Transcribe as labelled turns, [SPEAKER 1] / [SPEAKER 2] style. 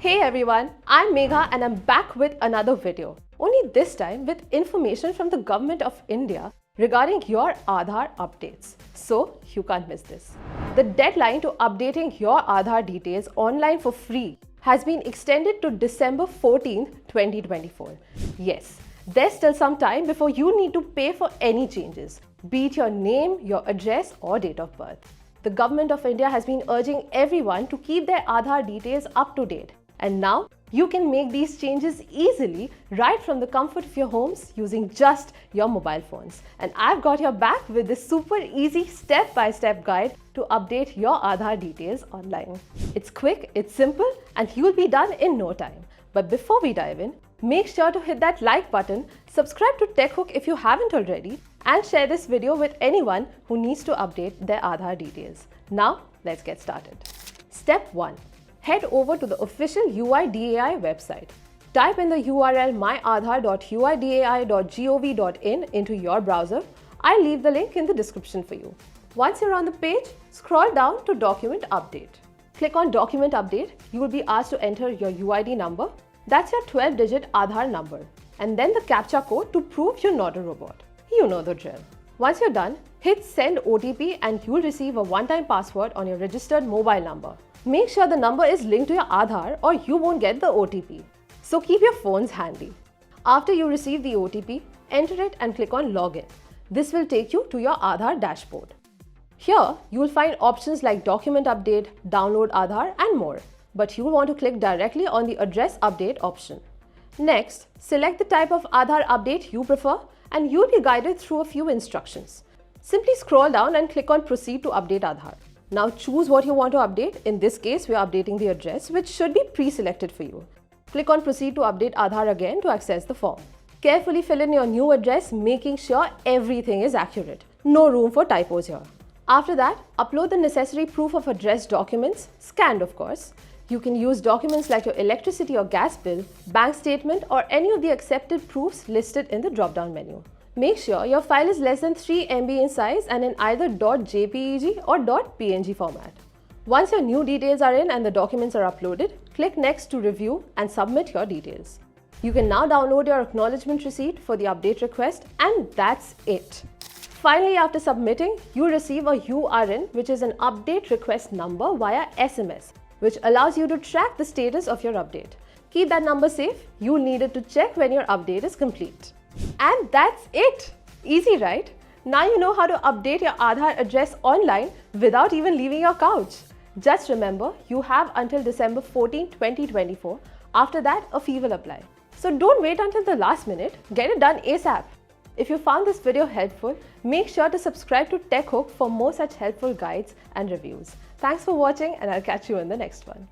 [SPEAKER 1] Hey everyone, I'm Megha and I'm back with another video. Only this time with information from the Government of India regarding your Aadhaar updates. So you can't miss this. The deadline to updating your Aadhaar details online for free has been extended to December 14th, 2024. Yes, there's still some time before you need to pay for any changes, be it your name, your address or date of birth. The Government of India has been urging everyone to keep their Aadhaar details up to date. And now you can make these changes easily right from the comfort of your homes using just your mobile phones. And I've got your back with this super easy step-by-step guide to update your Aadhaar details online. It's quick, it's simple, and you'll be done in no time. But before we dive in, make sure to hit that like button, subscribe to TechHook if you haven't already, and share this video with anyone who needs to update their Aadhaar details. Now, let's get started. Step 1. Head over to the official UIDAI website. Type in the URL myaadhaar.uidai.gov.in into your browser. I'll leave the link in the description for you. Once you're on the page, scroll down to Document Update. Click on Document Update. You will be asked to enter your UID number. That's your 12-digit Aadhaar number. And then the CAPTCHA code to prove you're not a robot. You know the drill. Once you're done, hit Send OTP and you'll receive a one-time password on your registered mobile number. Make sure the number is linked to your Aadhaar or you won't get the OTP. So keep your phones handy. After you receive the OTP, enter it and click on Login. This will take you to your Aadhaar dashboard. Here, you will find options like Document Update, Download Aadhaar and more. But you will want to click directly on the Address Update option. Next, select the type of Aadhaar update you prefer and you'll be guided through a few instructions. Simply scroll down and click on Proceed to update Aadhaar. Now choose what you want to update. In this case, we are updating the address, which should be pre-selected for you. Click on Proceed to update Aadhaar again to access the form. Carefully fill in your new address, making sure everything is accurate. No room for typos here. After that, upload the necessary proof of address documents, scanned of course. You can use documents like your electricity or gas bill, bank statement or any of the accepted proofs listed in the drop-down menu. Make sure your file is less than 3 MB in size and in either .jpeg or .png format. Once your new details are in and the documents are uploaded, click Next to review and submit your details. You can now download your acknowledgement receipt for the update request and that's it. Finally, after submitting, you'll receive a URN, which is an update request number via SMS, which allows you to track the status of your update. Keep that number safe. You'll need it to check when your update is complete. And that's it! Easy, right? Now you know how to update your Aadhaar address online without even leaving your couch. Just remember, you have until December 14, 2024. After that, a fee will apply. So don't wait until the last minute. Get it done ASAP. If you found this video helpful, make sure to subscribe to TechHook for more such helpful guides and reviews. Thanks for watching and I'll catch you in the next one.